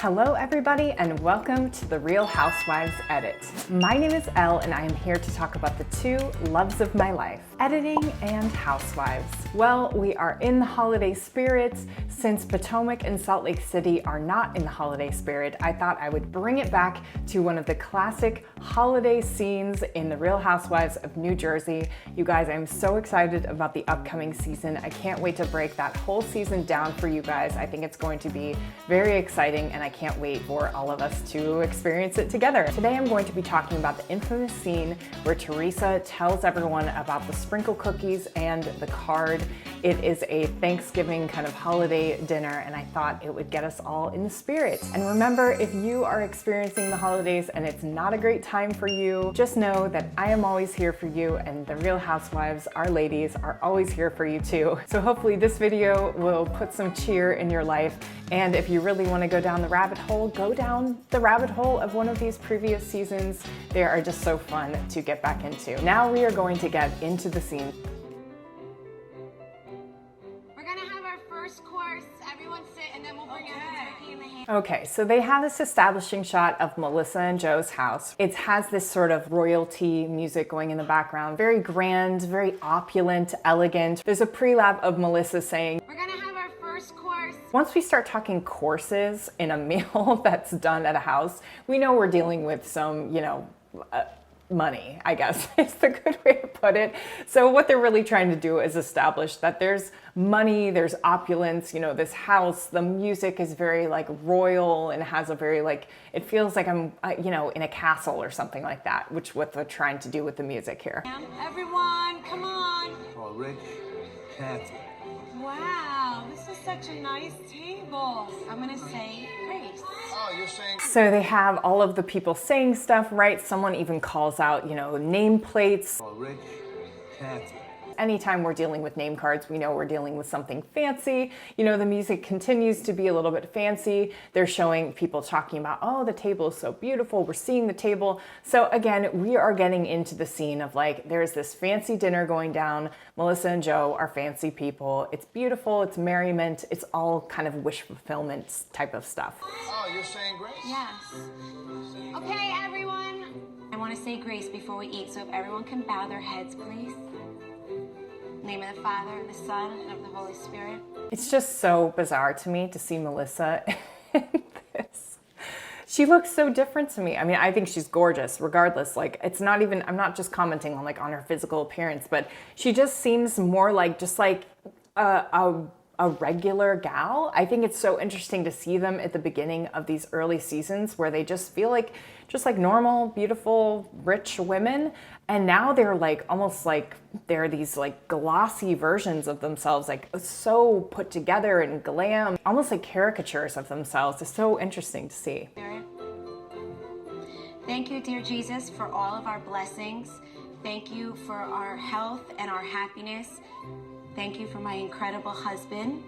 Hello everybody and welcome to the Real Housewives Edit. My name is Elle and I am here to talk about the two loves of my life, editing and housewives. Well, we are in the holiday spirits. Since Potomac and Salt Lake City are not in the holiday spirit, I thought I would bring it back to one of the classic holiday scenes in the Real Housewives of New Jersey. You guys, I'm so excited about the upcoming season. I can't wait to break that whole season down for you guys. I think it's going to be very exciting and I can't wait for all of us to experience it together. Today I'm going to be talking about the infamous scene where Teresa tells everyone about the sprinkle cookies and the card. It is a Thanksgiving kind of holiday dinner and I thought it would get us all in the spirit. And remember, if you are experiencing the holidays and it's not a great time for you, just know that I am always here for you and the Real Housewives, our ladies, are always here for you too. So hopefully this video will put some cheer in your life. And if you really want to go down the rabbit hole, go down the rabbit hole of one of these previous seasons. They are just so fun to get back into. Now we are going to get into the scene. We're gonna have our first course. Everyone sit and then we'll bring your turkey in the hand. Okay, so they have this establishing shot of Melissa and Joe's house. It has this sort of royalty music going in the background. Very grand, very opulent, elegant. There's a pre-lap of Melissa saying, We're gonna have our first course. once we start talking courses in a meal that's done at a house, we know we're dealing with some, money, I guess is the good way to put it. So what they're really trying to do is establish that there's money, there's opulence, this house, the music is very royal and has a very it feels like I'm, in a castle or something like that, which what they're trying to do with the music here. Everyone, come on. Oh, Rich, Kathy. Wow, this is such a nice table. I'm gonna say grace. Oh, you're saying... So they have all of the people saying stuff, right? Someone even calls out, nameplates. Oh, Rich, Kathy. Anytime we're dealing with name cards, we know we're dealing with something fancy. The music continues to be a little bit fancy. They're showing people talking about, oh, the table is so beautiful. We're seeing the table. So again, we are getting into the scene of there's this fancy dinner going down. Melissa and Joe are fancy people. It's beautiful. It's merriment. It's all kind of wish fulfillment type of stuff. Oh, you're saying grace? Yes. Okay, everyone. I want to say grace before we eat, so if everyone can bow their heads, please. In the name of the Father, and the Son, and of the Holy Spirit. It's just so bizarre to me to see Melissa in this. She looks so different to me. I mean, I think she's gorgeous regardless. It's not even, I'm not just commenting on her physical appearance, but she just seems more just a regular gal. I think it's so interesting to see them at the beginning of these early seasons where they just feel just like normal, beautiful, rich women. And now they're almost they're these glossy versions of themselves, so put together and glam, almost like caricatures of themselves. It's so interesting to see. Thank you, dear Jesus, for all of our blessings. Thank you for our health and our happiness. Thank you for my incredible husband.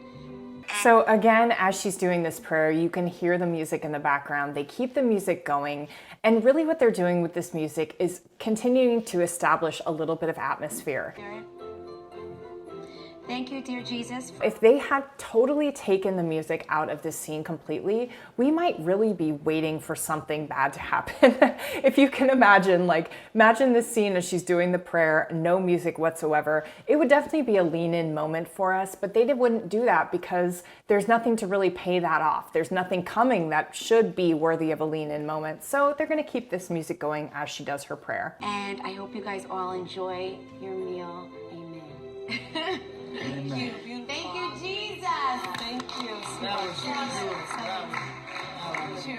So again, as she's doing this prayer, you can hear the music in the background. They keep the music going. And really what they're doing with this music is continuing to establish a little bit of atmosphere. Thank you, dear Jesus. If they had totally taken the music out of this scene completely, we might really be waiting for something bad to happen. If you can imagine, imagine this scene as she's doing the prayer, no music whatsoever. It would definitely be a lean-in moment for us, but they wouldn't do that because there's nothing to really pay that off. There's nothing coming that should be worthy of a lean-in moment. So they're gonna keep this music going as she does her prayer. And I hope you guys all enjoy your meal. Amen. Thank you. Thank you, Jesus. Thank you.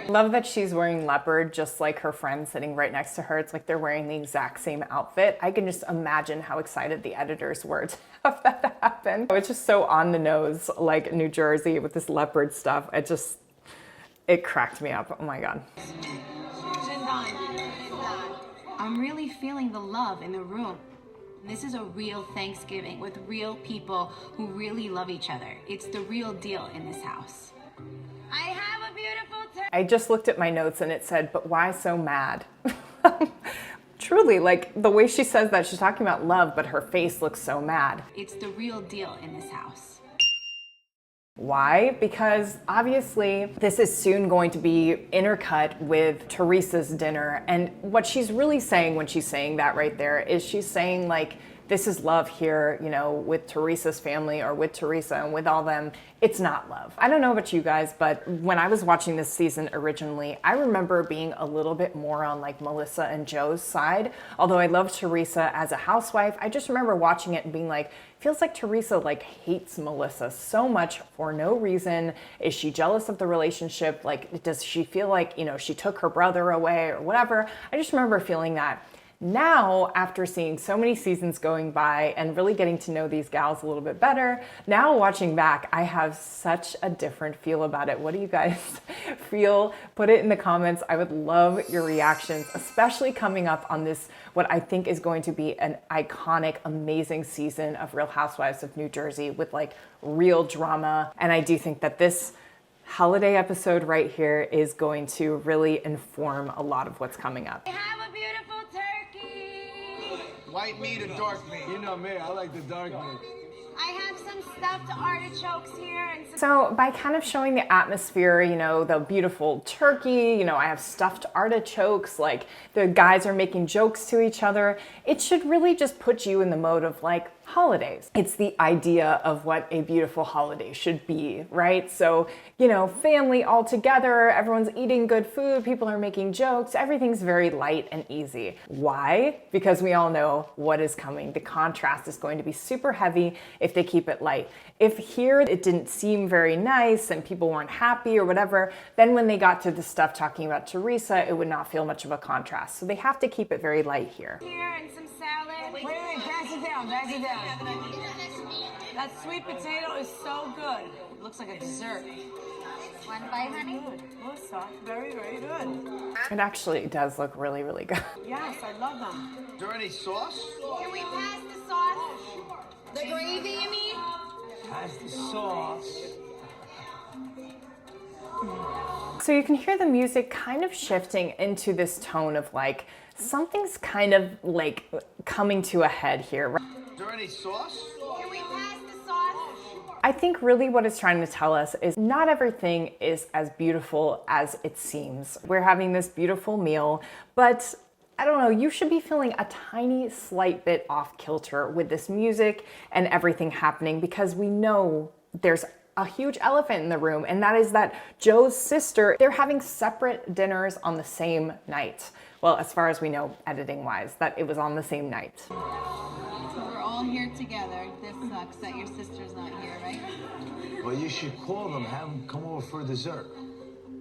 Love that she's wearing leopard just like her friend sitting right next to her. It's like they're wearing the exact same outfit. I can just imagine how excited the editors were to have that happen. It's just so on the nose, like New Jersey with this leopard stuff. It cracked me up. Oh my God. I'm really feeling the love in the room. This is a real Thanksgiving with real people who really love each other. It's the real deal in this house. I have a beautiful turkey. I just looked at my notes and it said, but why so mad? Truly, the way she says that, she's talking about love, but her face looks so mad. It's the real deal in this house. Why? Because obviously this is soon going to be intercut with Teresa's dinner. And what she's really saying when she's saying that right there is she's saying like, this is love here, you know, with Teresa's family or with Teresa and with all them. It's not love. I don't know about you guys, but when I was watching this season originally, I remember being a little bit more on like Melissa and Joe's side. Although I love Teresa as a housewife, I just remember watching it and being like, feels like Teresa like hates Melissa so much for no reason. Is she jealous of the relationship? Like, does she feel like, you know, she took her brother away or whatever? I just remember feeling that. Now, after seeing so many seasons going by and really getting to know these gals a little bit better, now watching back, I have such a different feel about it. What do you guys feel? Put it in the comments. I would love your reactions, especially coming up on this, what I think is going to be an iconic, amazing season of Real Housewives of New Jersey with like real drama. And I do think that this holiday episode right here is going to really inform a lot of what's coming up. I have a beautiful turkey. White meat or dark meat? You know me, I like the dark meat. I have some stuffed artichokes here and some... So by kind of showing the atmosphere, you know, the beautiful turkey, you know, I have stuffed artichokes, like the guys are making jokes to each other. It should really just put you in the mode of like holidays. It's the idea of what a beautiful holiday should be, right? So, you know, family all together, everyone's eating good food, people are making jokes, everything's very light and easy. Why? Because we all know what is coming. The contrast is going to be super heavy if they keep it light. If here it didn't seem very nice and people weren't happy or whatever, then when they got to the stuff talking about Teresa, it would not feel much of a contrast. So they have to keep it very light here. Here and some salad. Wait, pass it down, pass it down. That sweet potato is so good. It looks like a dessert. One bite, honey. Good. Oh, soft. Very, very good. It actually does look really, really good. Yes, I love them. Is there any sauce? Can we pass the sauce? The gravy, you mean? Pass the sauce. So you can hear the music kind of shifting into this tone of like, something's kind of like coming to a head here. Right? Is there any sauce? Can we pass the sauce? I think really what it's trying to tell us is not everything is as beautiful as it seems. We're having this beautiful meal, but I don't know, you should be feeling a tiny slight bit off kilter with this music and everything happening because we know there's a huge elephant in the room, and that is that Joe's sister, they're having separate dinners on the same night. Well, as far as we know, editing wise, that it was on the same night. So we're all here together. This sucks that your sister's not here, right? Well, you should call them, have them come over for dessert.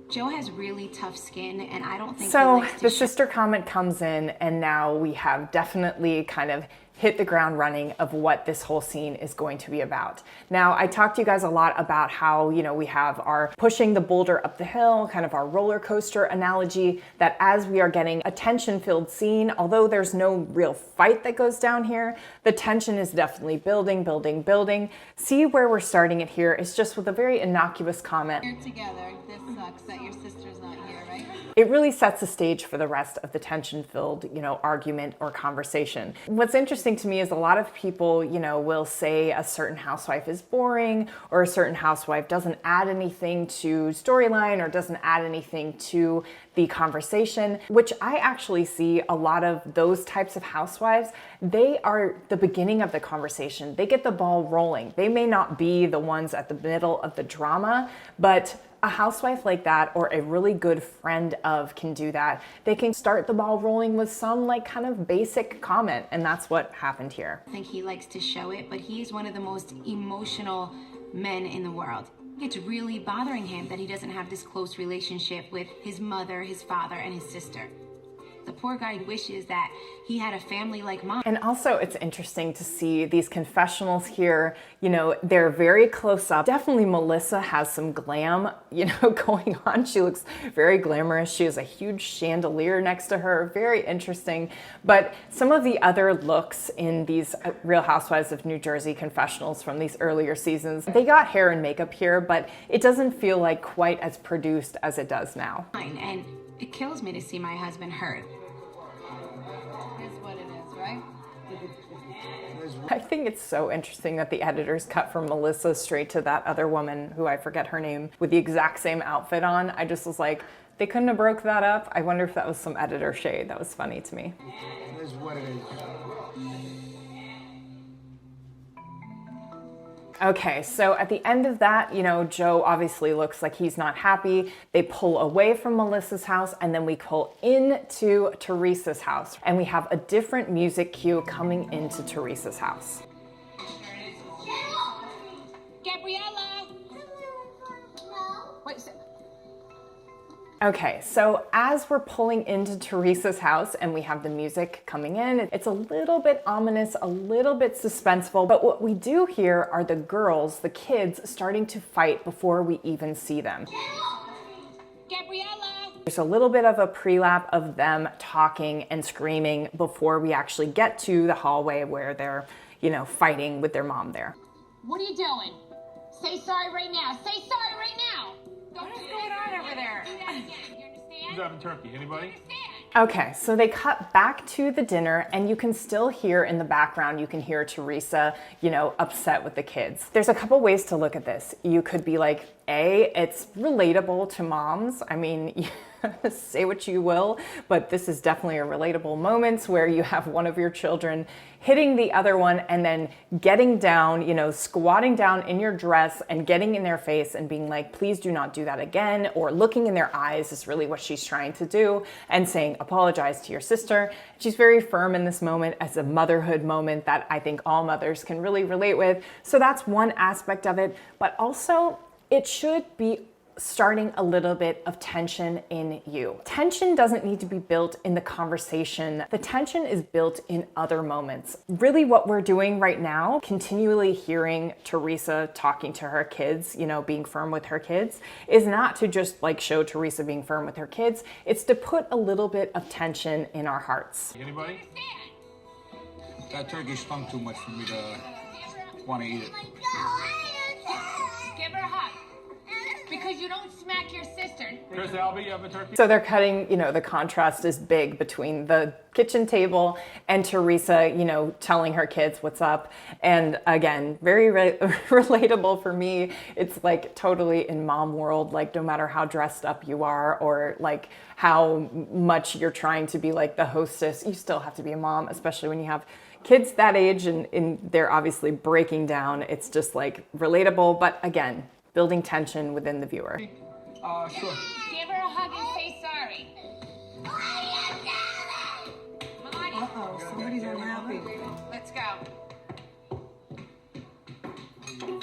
Joe has really tough skin, and I don't think he So likes to the sister comment comes in, and now we have definitely kind of hit the ground running of what this whole scene is going to be about. Now, I talked to you guys a lot about how, you know, we have our pushing the boulder up the hill, kind of our roller coaster analogy, that as we are getting a tension-filled scene, although there's no real fight that goes down here, the tension is definitely building, building, building. See where we're starting it here is just with a very innocuous comment. here together. This sucks that your sister's not here, right? It really sets the stage for the rest of the tension-filled, you know, argument or conversation. What's interesting to me is a lot of people, you know, will say a certain housewife is boring or a certain housewife doesn't add anything to storyline or doesn't add anything to the conversation, which I actually see a lot of those types of housewives. They are the beginning of the conversation. They get the ball rolling. They may not be the ones at the middle of the drama, but a housewife like that or a really good friend of can do that. They can start the ball rolling with some like kind of basic comment, and that's what happened here. I think he likes to show it, but he's one of the most emotional men in the world. It's really bothering him that he doesn't have this close relationship with his mother, his father, and his sister. The poor guy wishes that he had a family like mine. And also it's interesting to see these confessionals here, you know, they're very close up. Definitely Melissa has some glam, you know, going on. She looks very glamorous. She has a huge chandelier next to her, very interesting. But some of the other looks in these Real Housewives of New Jersey confessionals from these earlier seasons, they got hair and makeup here, but it doesn't feel like quite as produced as it does now. And it kills me to see my husband hurt. Is what it is, right? I think it's so interesting that the editors cut from Melissa straight to that other woman, who I forget her name, with the exact same outfit on. I just was like, they couldn't have broke that up. I wonder if that was some editor shade. That was funny to me. It is what it is. Okay, so at the end of that, you know, Joe obviously looks like he's not happy. They pull away from Melissa's house, and then we pull into Teresa's house, and we have a different music cue coming into Teresa's house. Gabriella! Wait, Okay, so as we're pulling into Teresa's house and we have the music coming in, it's a little bit ominous, a little bit suspenseful, but what we do here are the girls, the kids, starting to fight before we even see them. Gabriella! There's a little bit of a pre-lap of them talking and screaming before we actually get to the hallway where they're, you know, fighting with their mom there. What are you doing? Say sorry right now. Say sorry right now. What is going on over there? Do that again. You understand? Who's having turkey? Anybody? Okay, so they cut back to the dinner, and you can still hear in the background, you can hear Teresa, you know, upset with the kids. There's a couple ways to look at this. You could be like, A, it's relatable to moms. I mean, say what you will, but this is definitely a relatable moment where you have one of your children hitting the other one and then getting down, you know, squatting down in your dress and getting in their face and being like, please do not do that again, or looking in their eyes is really what she's trying to do, and saying, apologize to your sister. She's very firm in this moment as a motherhood moment that I think all mothers can really relate with. So that's one aspect of it, but also it should be starting a little bit of tension in you. Tension doesn't need to be built in the conversation. The tension is built in other moments. Really what we're doing right now, continually hearing Teresa talking to her kids, you know, being firm with her kids, is not to just like show Teresa being firm with her kids. It's to put a little bit of tension in our hearts. Anybody? That turkey stunk too much for me to want to eat it. Give her a hug. Because you don't smack your sister. Chris Albee, you have a turkey? So they're cutting, you know, the contrast is big between the kitchen table and Teresa, you know, telling her kids what's up. And again, very relatable for me. It's like totally in mom world, like no matter how dressed up you are or like how much you're trying to be like the hostess, you still have to be a mom, especially when you have kids that age and they're obviously breaking down. It's just like relatable, but again, building tension within the viewer. Sure. Give her a hug and say sorry. Uh-oh, somebody's unhappy. Let's go.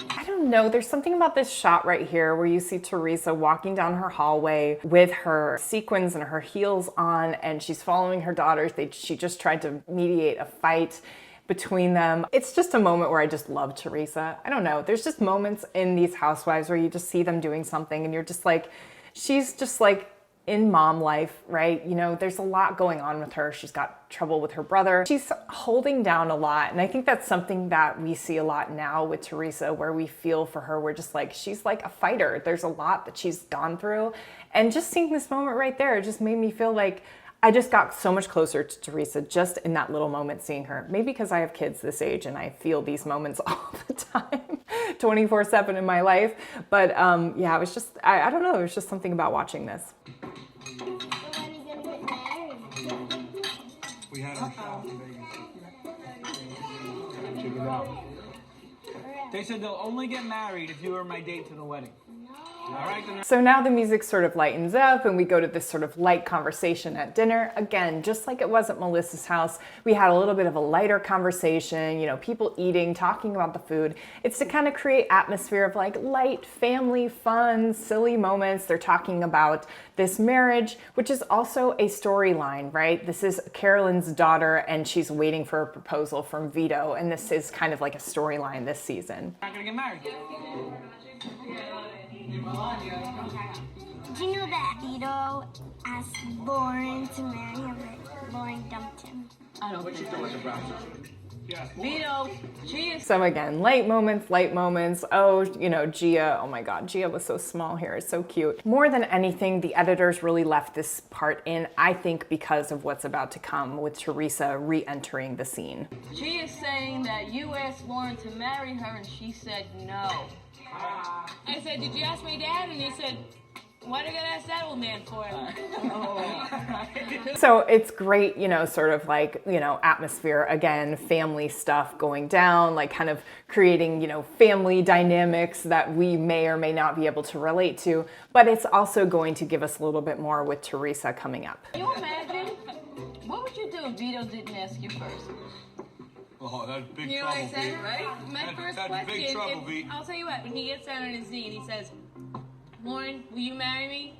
I don't know, there's something about this shot right here where you see Teresa walking down her hallway with her sequins and her heels on, and she's following her daughters. She just tried to mediate a fight between them. It's just a moment where I just love Teresa. I don't know, there's just moments in these housewives where you just see them doing something and you're just like, she's just like in mom life, right? You know, there's a lot going on with her. She's got trouble with her brother. She's holding down a lot. And I think that's something that we see a lot now with Teresa, where we feel for her. We're just like, she's like a fighter. There's a lot that she's gone through. And just seeing this moment right there, it just made me feel like I just got so much closer to Teresa just in that little moment seeing her. Maybe because I have kids this age and I feel these moments all the time, 24/7 in my life. But yeah, it was just, I don't know, it was just something about watching this. We had our shop in Vegas. Check it out. They said they'll only get married if you were my date to the wedding. All right, then. So now the music sort of lightens up and we go to this sort of light conversation at dinner. Again, just like it was at Melissa's house, we had a little bit of a lighter conversation, you know, people eating, talking about the food. It's to kind of create atmosphere of like light, family, fun, silly moments. They're talking about this marriage, which is also a storyline, right? This is Carolyn's daughter and she's waiting for a proposal from Vito. And this is kind of like a storyline this season. Not gonna get married. Did you know that Vito asked Lauren to marry him and Lauren dumped him? I don't think so. Vito, Gia. So again, light moments. Oh, you know, Gia, oh my God, Gia was so small here, it's so cute. More than anything, the editors really left this part in, I think, because of what's about to come with Teresa re-entering the scene. Gia's saying that you asked Lauren to marry her and she said no. I said, did you ask my dad? And he said, why did I gotta ask that old man for it? So it's great, you know, sort of like, you know, atmosphere, again, family stuff going down, like kind of creating, you know, family dynamics that we may or may not be able to relate to, but it's also going to give us a little bit more with Teresa coming up. Can you imagine? What would you do if Vito didn't ask you first? Oh, that's big You know what trouble, I said, Pete. right? My first That's question, big trouble, Pete. I'll tell you what, when he gets down on his knee and he says, Lauren, will you marry me?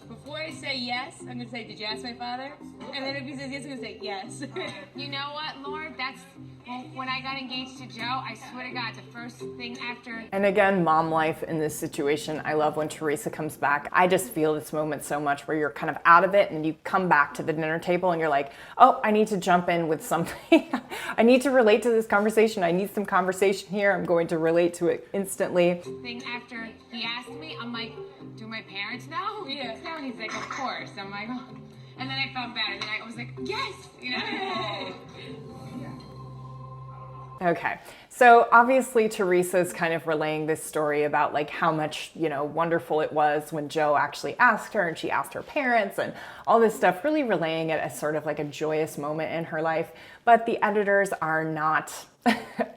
Before I say yes, I'm gonna say, did you ask my father? And then if he says yes, I'm gonna say yes. You know what, Lauren? That's when I got engaged to Joe. I swear to God, the first thing after. And again, mom life in this situation. I love when Teresa comes back. I just feel this moment so much where you're kind of out of it and you come back to the dinner table and you're like, oh, I need to jump in with something. I need to relate to this conversation. I need some conversation here. I'm going to relate to it instantly. Thing after he asked me, I'm like, do my parents know? Yeah. No, and he's like, of course. I'm like, oh. And then I felt bad, and then I was like, yes, you know. Okay, so obviously Teresa's kind of relaying this story about like how much, you know, wonderful it was when Joe actually asked her and she asked her parents and all this stuff, really relaying it as sort of like a joyous moment in her life. But the editors are not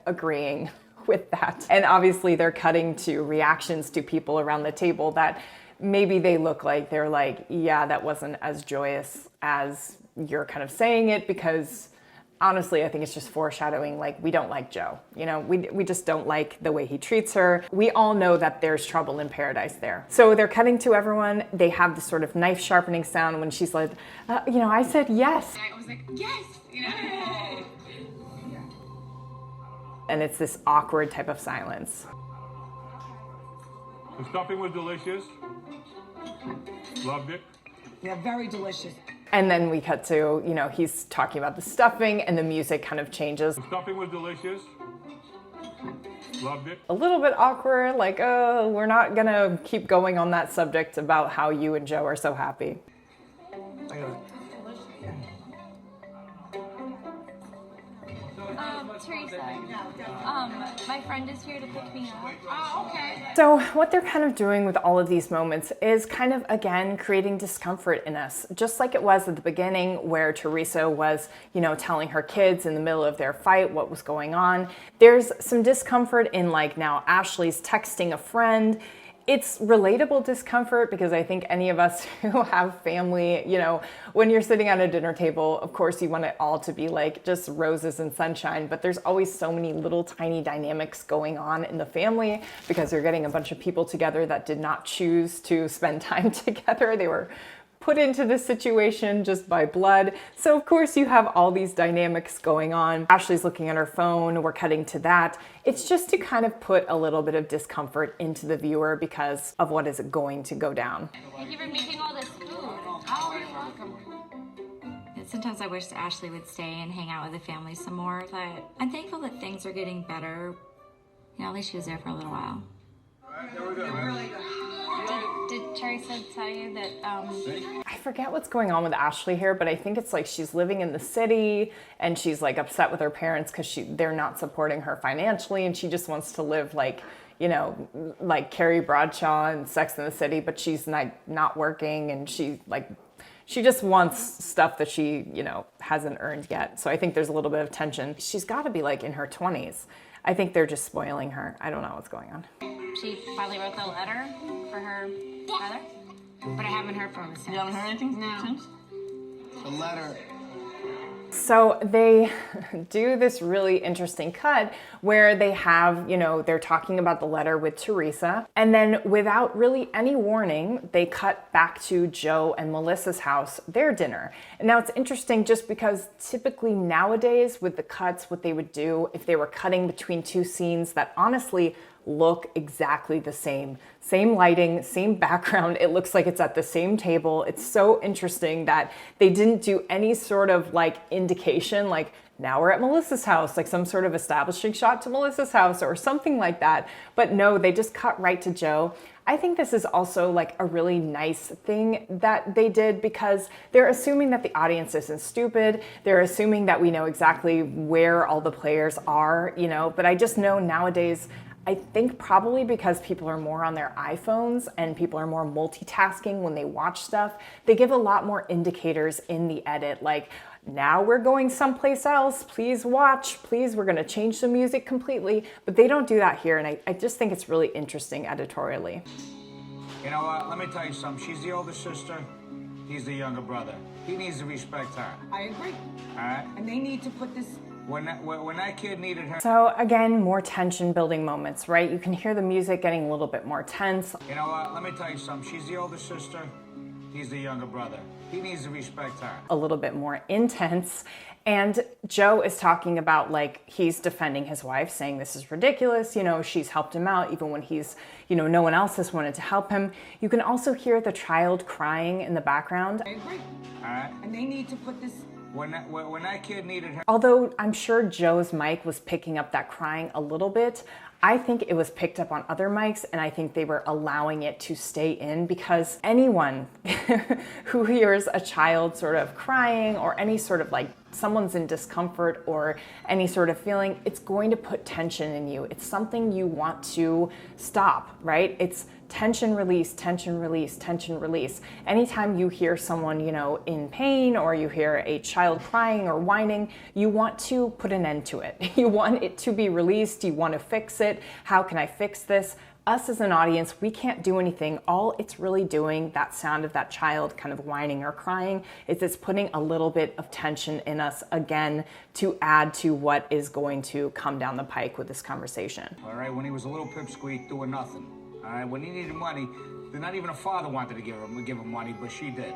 agreeing with that. And obviously they're cutting to reactions to people around the table that maybe they look like they're like, yeah, that wasn't as joyous as you're kind of saying it, because honestly, I think it's just foreshadowing, like, we don't like Joe. You know, we just don't like the way he treats her. We all know that there's trouble in paradise there. So they're cutting to everyone. They have this sort of knife sharpening sound when she's like, you know, I said yes. I was like, yes, you know. And it's this awkward type of silence. The stuffing was delicious. Loved it. Yeah, very delicious. And then we cut to, you know, he's talking about the stuffing and the music kind of changes. The stuffing was delicious. Loved it. A little bit awkward, like, we're not gonna keep going on that subject about how you and Joe are so happy. Teresa, my friend is here to pick me up. Oh, okay. So what they're kind of doing with all of these moments is kind of, again, creating discomfort in us. Just like it was at the beginning where Teresa was, you know, telling her kids in the middle of their fight what was going on. There's some discomfort in, like, now Ashley's texting a friend. It's relatable discomfort because I think any of us who have family, you know, when you're sitting at a dinner table, of course you want it all to be like just roses and sunshine, but there's always so many little tiny dynamics going on in the family because you're getting a bunch of people together that did not choose to spend time together. They were put into this situation just by blood. So of course you have all these dynamics going on. Ashley's looking at her phone, we're cutting to that. It's just to kind of put a little bit of discomfort into the viewer because of what is going to go down. Thank you for making all this food. Oh, you're welcome. Sometimes I wish Ashley would stay and hang out with the family some more, but I'm thankful that things are getting better. You know, at least she was there for a little while. Did Teresa tell you that, I forget what's going on with Ashley here, but I think it's like she's living in the city and she's like upset with her parents because they're not supporting her financially and she just wants to live like, you know, like Carrie Bradshaw and Sex and the City, but she's not working and she just wants stuff that she, you know, hasn't earned yet. So I think there's a little bit of tension. She's got to be like in her 20s. I think they're just spoiling her. I don't know what's going on. she finally wrote the letter for her father? But I haven't heard from him since. You haven't heard anything since? The letter. So they do this really interesting cut where they have, you know, they're talking about the letter with Teresa, and then without really any warning, they cut back to Joe and Melissa's house, their dinner. And now it's interesting just because typically nowadays with the cuts, what they would do if they were cutting between two scenes that honestly look exactly the same. Same lighting, same background. It looks like it's at the same table. It's so interesting that they didn't do any sort of like indication, like now we're at Melissa's house, like some sort of establishing shot to Melissa's house or something like that. But no, they just cut right to Joe. I think this is also like a really nice thing that they did because they're assuming that the audience isn't stupid. They're assuming that we know exactly where all the players are, you know, but I just know nowadays, I think probably because people are more on their iPhones and people are more multitasking when they watch stuff, they give a lot more indicators in the edit, like, now we're going someplace else, please watch, please, we're gonna change the music completely. But they don't do that here, and I just think it's really interesting editorially. You know what? Let me tell you something. She's the older sister. He's the younger brother. He needs to respect her. I agree. All right? And they need to put this... When that kid needed her... So again, more tension building moments, right? You can hear the music getting a little bit more tense. You know what? Let me tell you something. She's the older sister. He's the younger brother. He needs to respect her. A little bit more intense. And Joe is talking about, like, he's defending his wife, saying this is ridiculous. You know, she's helped him out even when he's, you know, no one else has wanted to help him. You can also hear the child crying in the background. I agree. All right? And they need to put this... When that kid needed her... Although I'm sure Joe's mic was picking up that crying a little bit, I think it was picked up on other mics, and I think they were allowing it to stay in because anyone who hears a child sort of crying or any sort of like someone's in discomfort or any sort of feeling, it's going to put tension in you. It's something you want to stop, right? It's tension release, tension release, tension release. Anytime you hear someone, you know, in pain or you hear a child crying or whining, you want to put an end to it. You want it to be released. You want to fix it. How can I fix this? Us as an audience, we can't do anything. All it's really doing, that sound of that child kind of whining or crying, is it's putting a little bit of tension in us again to add to what is going to come down the pike with this conversation. All right, when he was a little pipsqueak doing nothing. All right, when he needed money, not even a father wanted to give him money, but she did.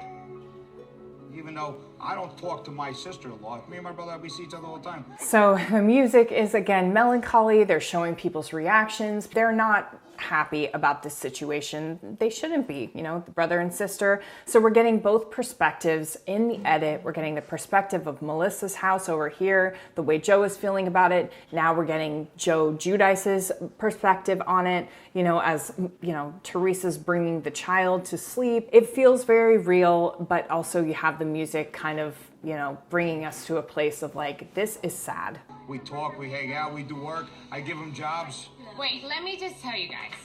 Even though I don't talk to my sister-in-law, me and my brother, we see each other all the time. So the music is again melancholy. They're showing people's reactions. They're not happy about this situation. They shouldn't be, you know, the brother and sister. So we're getting both perspectives in the edit. We're getting the perspective of Melissa's house over here, the way Joe is feeling about it. Now we're getting Joe Giudice's perspective on it, you know, as, you know, Teresa's bringing the child to sleep. It feels very real, but also you have the music kind of, you know, bringing us to a place of like, this is sad. We talk, we hang out, we do work. I give him jobs. Wait, let me just tell you guys.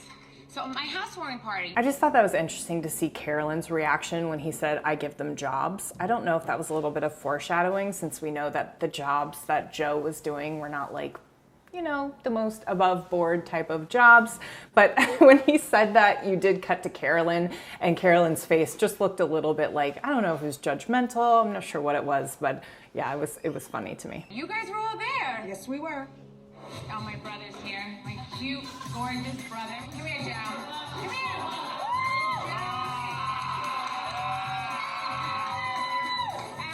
So my housewarming party. I just thought that was interesting to see Carolyn's reaction when he said, I give them jobs. I don't know if that was a little bit of foreshadowing since we know that the jobs that Joe was doing were not like, you know, the most above board type of jobs. But when he said that, you did cut to Carolyn, and Carolyn's face just looked a little bit like, I don't know if it was judgmental. I'm not sure what it was, but yeah, it was funny to me. You guys were all there. Yes, we were. Oh, my brother's here. My cute, gorgeous brother. Come here, Joe. Come here.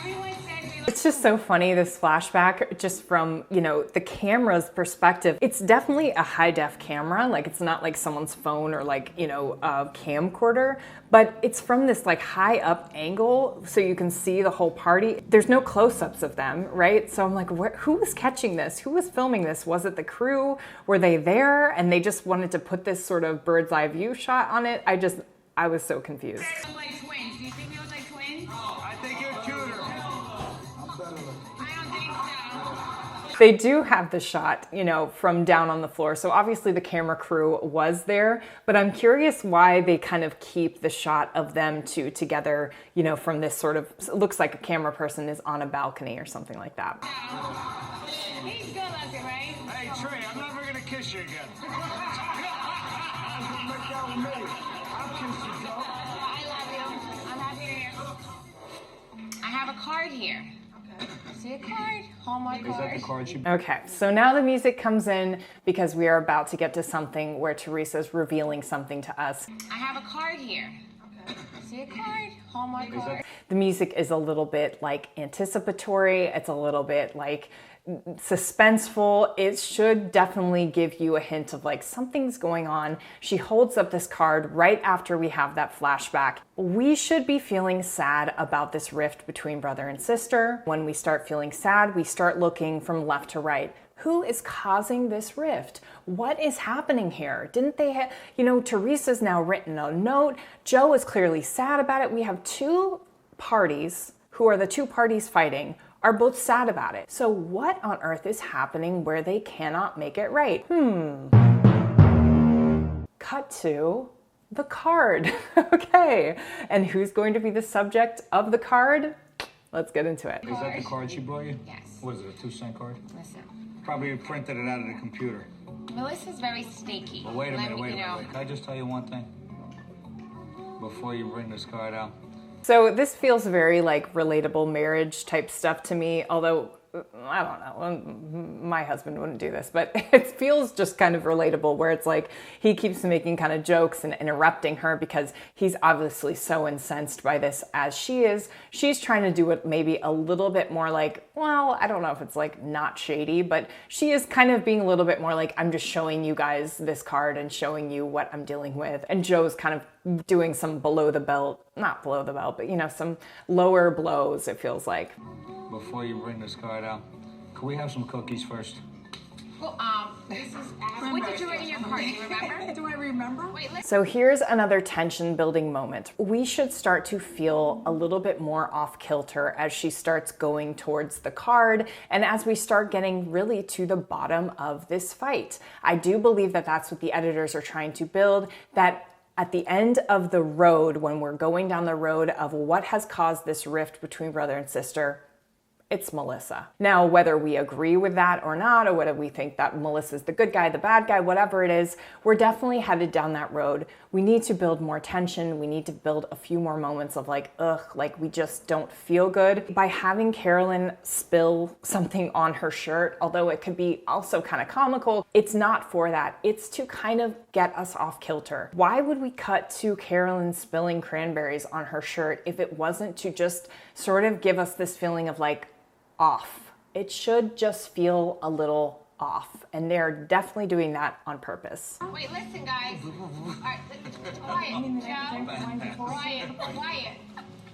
Everyone said we It's just so funny, this flashback, just from, you know, the camera's perspective. It's definitely a high def camera. Like, it's not like someone's phone or like, you know, a camcorder, but it's from this like high up angle so you can see the whole party. There's no close-ups of them, right? So I'm like, who was catching this? Who was filming this? Was it the crew? Were they there? And they just wanted to put this sort of bird's eye view shot on it. I was so confused. look like twins. Do you think we look like twins? I think you're cuter. I don't think so. They do have the shot, you know, from down on the floor. So obviously the camera crew was there, but I'm curious why they kind of keep the shot of them two together, you know, from this sort of, it looks like a camera person is on a balcony or something like that. He's good looking, right? Hey, Trey, I'm never going to kiss you again. I love you. I'm happy to hear. I have a card here. Okay. See a card? Hallmark card. Is that the card she... Okay, so now the music comes in because we are about to get to something where Teresa's revealing something to us. I have a card here. Okay. See a card? Hallmark card. The music is a little bit like anticipatory. It's a little bit like suspenseful. It should definitely give you a hint of like something's going on. She holds up this card right after we have that flashback. We should be feeling sad about this rift between brother and sister. When we start feeling sad, we start looking from left to right. Who is causing this rift? What is happening here? Didn't they Teresa's now written a note. Joe is clearly sad about it. We have two parties who are the two parties fighting are both sad about it. So what on earth is happening where they cannot make it right? Cut to the card. Okay, and who's going to be the subject of the card? Let's get into it. Is that the card she brought you? Yes. What is it, a 2-cent card? Listen, Probably printed it out of the computer. Melissa's very sneaky. But wait a minute, wait a You know, minute. Can I just tell you one thing? Before you bring this card out. So this feels very like relatable marriage type stuff to me, although I don't know, my husband wouldn't do this, but it feels just kind of relatable where it's like he keeps making kind of jokes and interrupting her because he's obviously so incensed by this as she is. She's trying to do it maybe a little bit more like, well, I don't know if it's like not shady, but she is kind of being a little bit more like, I'm just showing you guys this card and showing you what I'm dealing with. And Joe's kind of doing some below the belt, not below the belt, but some lower blows, it feels like. Before you bring this card out, can we have some cookies first? well, this is. What did you write in your card? Do you remember? Do I remember? Wait, let's. So here's another tension building moment. We should start to feel a little bit more off kilter as she starts going towards the card and as we start getting really to the bottom of this fight. I do believe that that's what the editors are trying to build, that at the end of the road, when we're going down the road of what has caused this rift between brother and sister, it's Melissa. Now, whether we agree with that or not, or whether we think that Melissa's the good guy, the bad guy, whatever it is, we're definitely headed down that road. We need to build more tension. We need to build a few more moments of like, like we just don't feel good. By having Carolyn spill something on her shirt, although it could be also kind of comical, it's not for that. It's to kind of get us off kilter. Why would we cut to Carolyn spilling cranberries on her shirt if it wasn't to just sort of give us this feeling of like, off? It should just feel a little off, and they're definitely doing that on purpose. Wait, listen, guys. All right, quiet, Joe. Quiet.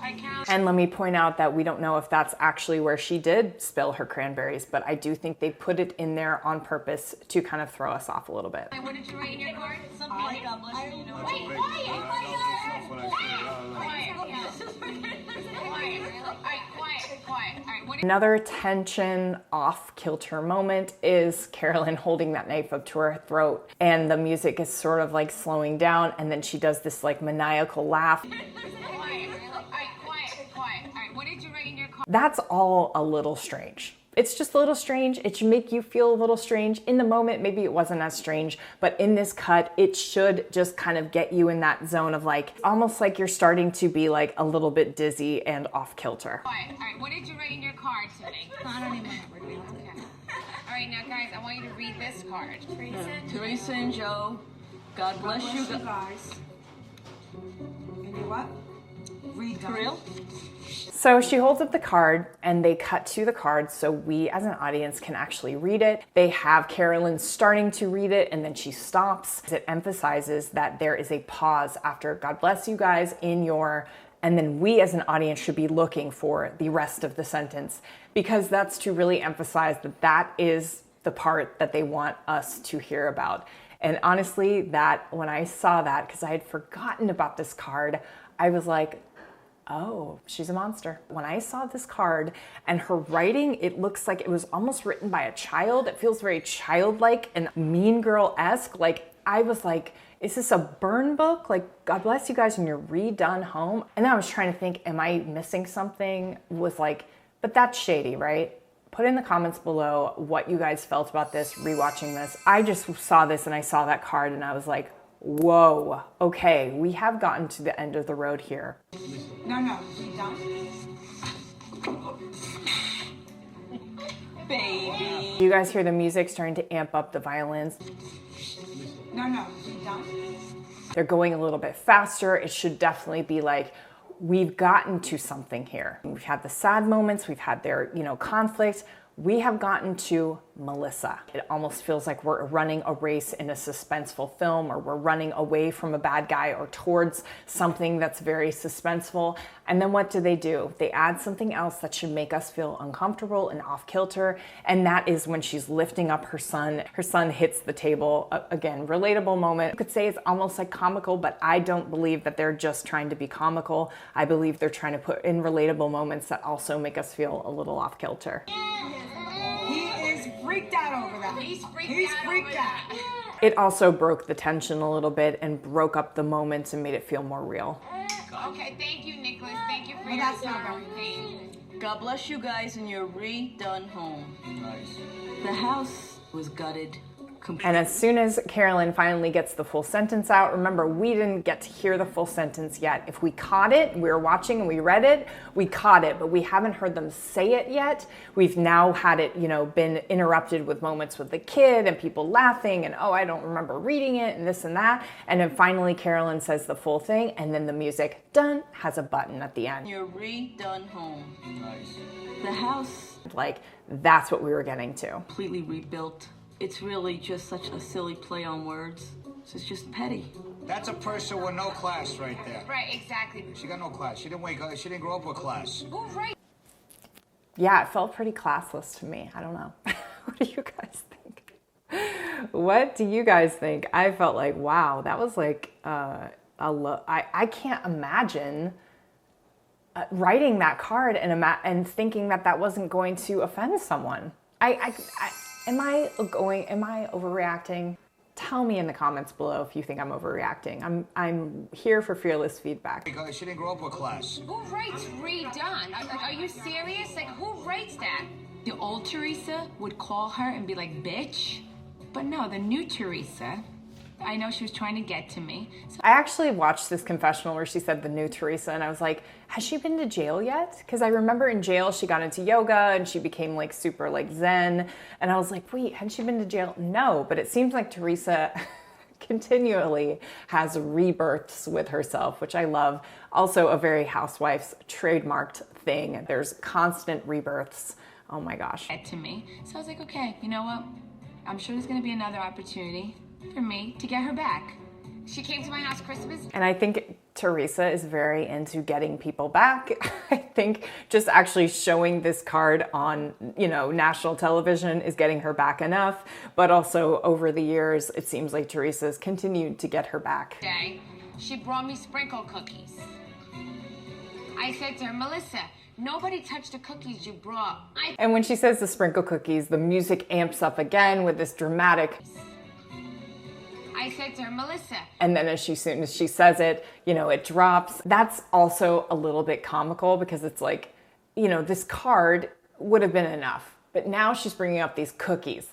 I count. And let me point out that we don't know if that's actually where she did spill her cranberries, but I do think they put it in there on purpose to kind of throw us off a little bit. What did you write in your card? Something like God bless you. Wait, Quiet. All right, Another tension off kilter moment is Carolyn holding that knife up to her throat, and the music is sort of like slowing down, and then she does this like maniacal laugh. Quiet. All right, what did you write in your card? That's all a little strange. It's just a little strange. It should make you feel a little strange. In the moment, maybe it wasn't as strange, but in this cut, it should just kind of get you in that zone of like, almost like you're starting to be like a little bit dizzy and off kilter. Quiet. All right, what did you write in your card today? I don't even remember. Okay. All right, now guys, I want you to read this card. Teresa and Joe, God bless you guys. And you what? Read For real? So she holds up the card and they cut to the card so we as an audience can actually read it. They have Carolyn starting to read it and then she stops. It emphasizes that there is a pause after God bless you guys in your, and then we as an audience should be looking for the rest of the sentence, because that's to really emphasize that that is the part that they want us to hear about. And honestly, that when I saw that, because I had forgotten about this card, I was like, oh, she's a monster. When I saw this card and her writing, it looks like it was almost written by a child. It feels very childlike and Mean Girl-esque. Like, I was like, is this a burn book? Like, God bless you guys when you're redone home. And then I was trying to think, am I missing something? Was like, but that's shady, right? Put in the comments below what you guys felt about this, rewatching this. I just saw this and I saw that card and I was like, whoa, okay, we have gotten to the end of the road here. No, we done. Baby. You guys hear the music starting to amp up, the violins. No, we done. They're going a little bit faster. It should definitely be like, we've gotten to something here. We've had the sad moments, we've had their, conflict. we have gotten to Melissa. It almost feels like we're running a race in a suspenseful film, or we're running away from a bad guy or towards something that's very suspenseful. And then what do? They add something else that should make us feel uncomfortable and off kilter. And that is when she's lifting up her son. Her son hits the table. Again, relatable moment. You could say it's almost like comical, but I don't believe that they're just trying to be comical. I believe they're trying to put in relatable moments that also make us feel a little off kilter. He is freaked out over that. He's freaked out. It also broke the tension a little bit and broke up the moments and made it feel more real. Okay, thank you, Nicholas. Thank you for Well, your that's not service. very God bless you guys and your redone home. Nice. The house was gutted. And as soon as Carolyn finally gets the full sentence out, remember, we didn't get to hear the full sentence yet. If we caught it, we were watching and we read it, we caught it, but we haven't heard them say it yet. We've now had it, been interrupted with moments with the kid and people laughing and, oh, I don't remember reading it and this and that. And then finally Carolyn says the full thing, and then the music, done, has a button at the end. Your redone home. Nice. The house, Like, that's what we were getting to. completely rebuilt. It's really just such a silly play on words. So it's just petty. That's a person with no class right there. Right, exactly. She got no class. She didn't grow up with class. Who writes? Yeah, it felt pretty classless to me. I don't know. What do you guys think? What do you guys think? I felt like, wow, that was like I can't imagine writing that card and thinking that wasn't going to offend someone. Am I overreacting? Tell me in the comments below if you think I'm overreacting. I'm here for fearless feedback. She didn't grow up with class. Who writes redone? Are you serious? Like, who writes that? The old Teresa would call her and be like, bitch. But no, the new Teresa, I know she was trying to get to me. So I actually watched this confessional where she said the new Teresa, and I was like, has she been to jail yet? Because I remember in jail she got into yoga and she became like super like zen, and I was like, wait, had she been to jail? No, but it seems like Teresa continually has rebirths with herself, which I love. Also a very Housewives trademarked thing. There's constant rebirths. Oh my gosh. get to me. So I was like, okay, you know what? I'm sure there's gonna be another opportunity for me to get her back. She came to my house Christmas. And I think Teresa is very into getting people back. I think just actually showing this card on, national television is getting her back enough. But also over the years, it seems like Teresa's continued to get her back. Day, she brought me sprinkle cookies. I said to her, Melissa, nobody touched the cookies you brought. And when she says the sprinkle cookies, the music amps up again with this dramatic. I said to her, Melissa. And then as soon as she says it, it drops. That's also a little bit comical because it's like, this card would have been enough. But now she's bringing up these cookies,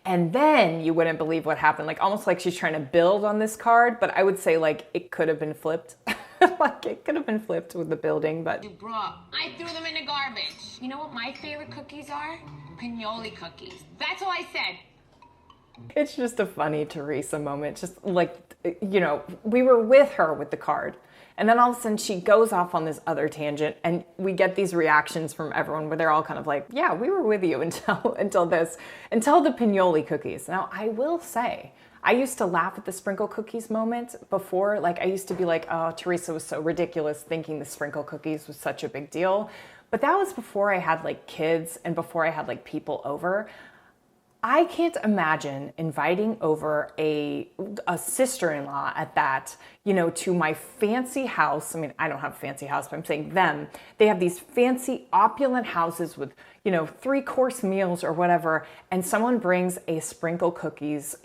and then you wouldn't believe what happened. Almost like she's trying to build on this card, but I would say it could have been flipped. It could have been flipped with the building, but. You brought. I threw them in the garbage. You know what my favorite cookies are? Pinoli cookies. That's all I said. It's just a funny Teresa moment. Just we were with her with the card. And then all of a sudden she goes off on this other tangent and we get these reactions from everyone where they're all kind of like, yeah, we were with you until the pinoli cookies. Now, I will say, I used to laugh at the sprinkle cookies moment before. I used to be like, oh, Teresa was so ridiculous thinking the sprinkle cookies was such a big deal. But that was before I had kids and before I had people over. I can't imagine inviting over a sister-in-law at that, to my fancy house. I mean, I don't have a fancy house, but I'm saying them. They have these fancy opulent houses with, 3-course meals or whatever. And someone brings a sprinkle cookies,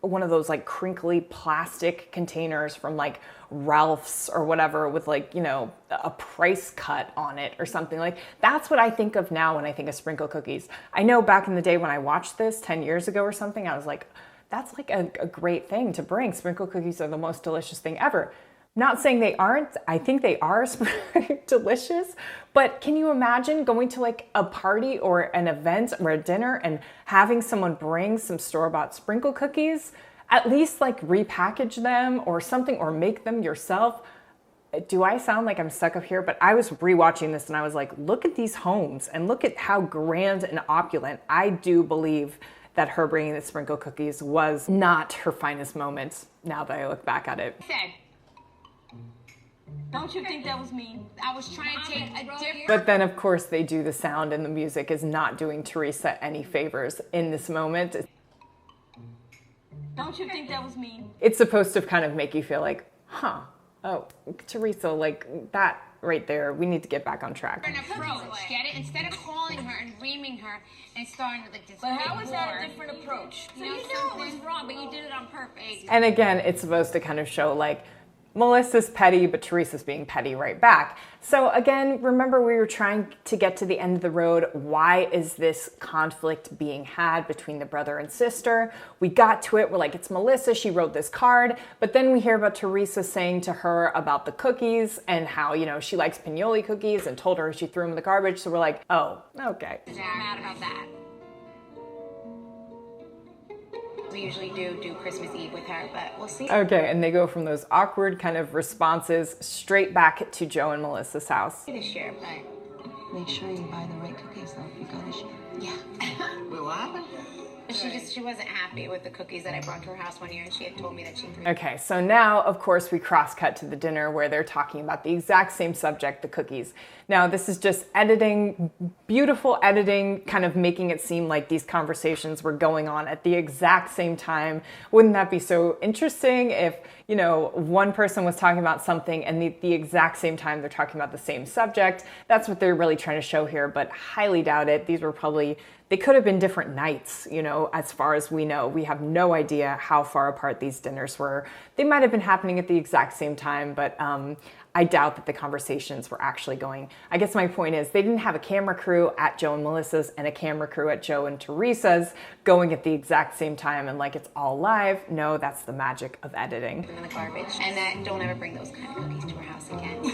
one of those crinkly plastic containers from Ralph's or whatever with a price cut on it or something. That's what I think of now when I think of sprinkle cookies. I know back in the day when I watched this 10 years ago or something, I was like, that's a great thing to bring. Sprinkle cookies are the most delicious thing ever. Not saying they aren't. I think they are delicious. But can you imagine going to a party or an event or a dinner and having someone bring some store-bought sprinkle cookies? At least repackage them or something, or make them yourself. do I sound like I'm stuck up here? But I was rewatching this and I was like, look at these homes and look at how grand and opulent. I do believe that her bringing the sprinkle cookies was not her finest moment now that I look back at it. Don't you think that was mean? I was trying to take a different... But then of course they do the sound and the music is not doing Teresa any favors in this moment. Don't you think that was mean? It's supposed to kind of make you feel like, huh, oh, Teresa, like that right there, we need to get back on track. An approach, get it? Instead of calling her and reaming her and starting to like this. But how is that a different approach? So you knew it was wrong, but you did it on purpose. And again, it's supposed to kind of show like, Melissa's petty, but Teresa's being petty right back. So again, remember we were trying to get to the end of the road. Why is this conflict being had between the brother and sister? We got to it. We're like, it's Melissa. She wrote this card. But then we hear about Teresa saying to her about the cookies and how, you know, she likes pinoli cookies and told her she threw them in the garbage. So we're like, oh, okay. I'm mad about that. We usually do Christmas Eve with her, but we'll see. Okay, and they go from those awkward kind of responses straight back to Joe and Melissa's house. This year, but Make sure you buy the right cookies though if you go this year. yeah. Wait, what happened? She wasn't happy with the cookies that I brought to her house one year, and she had told me that she... Okay, so now, of course, we cross-cut to the dinner where they're talking about the exact same subject, the cookies. Now, this is just editing, beautiful editing, kind of making it seem like these conversations were going on at the exact same time. Wouldn't that be so interesting if, you know, one person was talking about something and the exact same time they're talking about the same subject? That's what they're really trying to show here, but highly doubt it. These were probably... They could have been different nights, you know, as far as we know. We have no idea how far apart these dinners were. They might have been happening at the exact same time, but I doubt that the conversations were actually going. I guess my point is they didn't have a camera crew at Joe and Melissa's and a camera crew at Joe and Teresa's going at the exact same time and like it's all live. No, that's the magic of editing. In the garbage, and that don't ever bring those kind of cookies to our house again.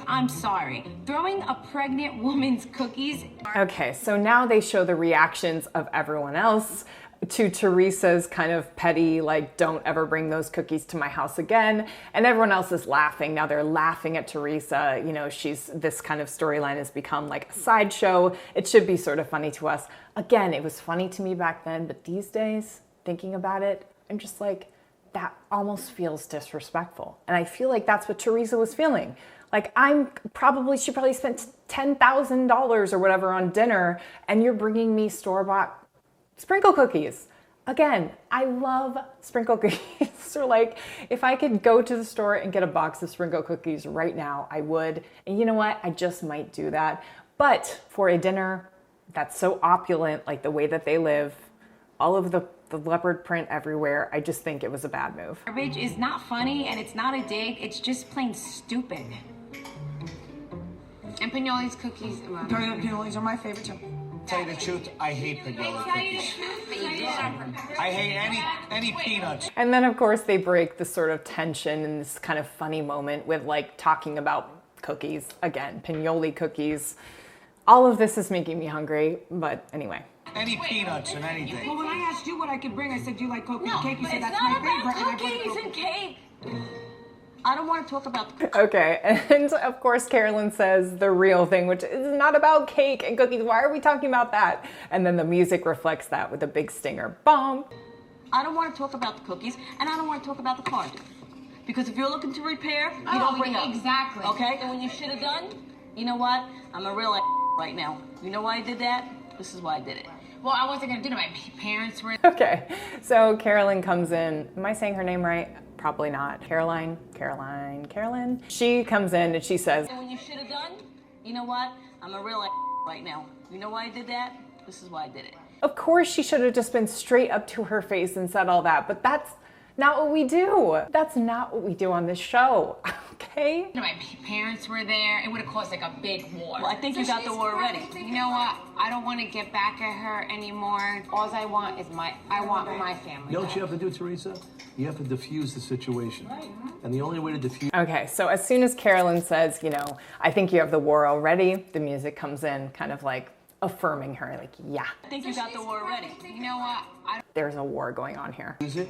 I'm sorry. Throwing a pregnant woman's cookies. Okay, so now they show the reactions of everyone else to Teresa's kind of petty, like, don't ever bring those cookies to my house again. And everyone else is laughing. Now they're laughing at Teresa. You know, this kind of storyline has become like a sideshow. It should be sort of funny to us. Again, it was funny to me back then, but these days, thinking about it, I'm just like, that almost feels disrespectful. And I feel like that's what Teresa was feeling. Like she probably spent $10,000 or whatever on dinner and you're bringing me store-bought sprinkle cookies. Again, I love sprinkle cookies. So like, if I could go to the store and get a box of sprinkle cookies right now, I would. And you know what? I just might do that. But for a dinner that's so opulent, like the way that they live, all of the leopard print everywhere, I just think it was a bad move. Garbage is not funny and it's not a dig, it's just plain stupid. And Pinoli's cookies. Pinolis are my favorite too. Tell you the truth, I hate pinoli cookies. I hate any peanuts. And then of course they break the sort of tension in this kind of funny moment with like talking about cookies. Again, pinoli cookies. All of this is making me hungry, but anyway. Any peanuts and anything. Well, when I asked you what I could bring, I said, do you like cookies and cake? You But said, it's that's my not favorite. about and I brought cookies the and cake. I don't want to talk about the Okay, and of course Carolyn says the real thing, which is not about cake and cookies. Why are we talking about that? And then the music reflects that with a big stinger. Bomb. I don't want to talk about the cookies, and I don't want to talk about the card. Because if you're looking to repair, you don't bring up. Exactly. Okay? And when you should have done, You know what? I'm a real right now. You know why I did that? This is why I did it. Well, I wasn't gonna do it. My parents were. Okay, so Carolyn comes in. Am I saying her name right? Probably not. Carolyn. She comes in and she says, and when you should have done, You know what? I'm a real right now. You know why I did that? This is why I did it. of course she should have just been straight up to her face and said all that, but that's not what we do. That's not what we do on this show, okay? My parents were there. It would have caused like a big war. Well, I think you got the war ready. You know what? I don't want to get back at her anymore. All I want is I want my family. You know what back. you have to do, Teresa? You have to diffuse the situation. And the only way to diffuse... Okay, so as soon as Carolyn says, you know, I think you have the war already, the music comes in kind of like affirming her, like, yeah, I think you got the war ready. You know what? there's a war going on here. it.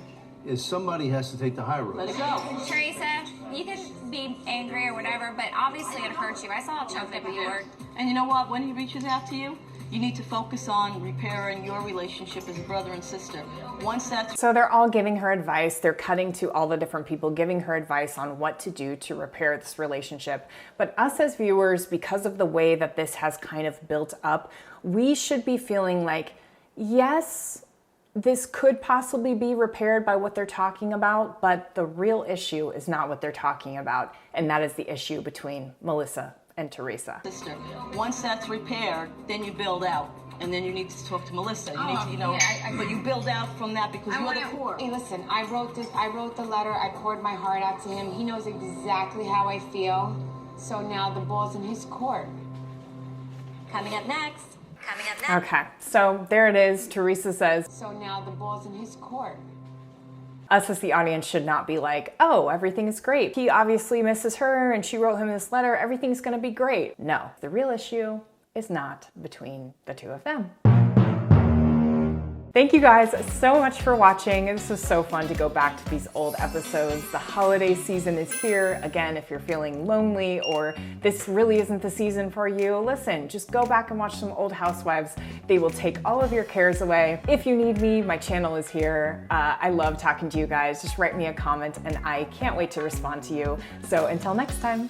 is somebody has to take the high road. Let it go. Teresa, you can be angry or whatever, but obviously it hurts you. I saw how choked up you were. And you know what? When he reaches out to you, you need to focus on repairing your relationship as a brother and sister. Once that's So they're all giving her advice. They're cutting to all the different people giving her advice on what to do to repair this relationship. But us as viewers, because of the way that this has kind of built up, we should be feeling like, yes, this could possibly be repaired by what they're talking about, but the real issue is not what they're talking about. And that is the issue between Melissa and Teresa. sister. Once that's repaired, then you build out. And then you need to talk to Melissa. You need to, you know, but you build out from that because you're the core. Hey, listen, I wrote the letter, I poured my heart out to him. He knows exactly how I feel. So now the ball's in his court. Coming up next. Okay, so there it is. Teresa says, So now the ball's in his court. us as the audience should not be like, oh, everything is great. He obviously misses her and she wrote him this letter. Everything's gonna be great. No, the real issue is not between the two of them. Thank you guys so much for watching. This was so fun to go back to these old episodes. The holiday season is here. Again, if you're feeling lonely or this really isn't the season for you, listen, just go back and watch some old Housewives. They will take all of your cares away. If you need me, my channel is here. I love talking to you guys. Just write me a comment and I can't wait to respond to you. So until next time.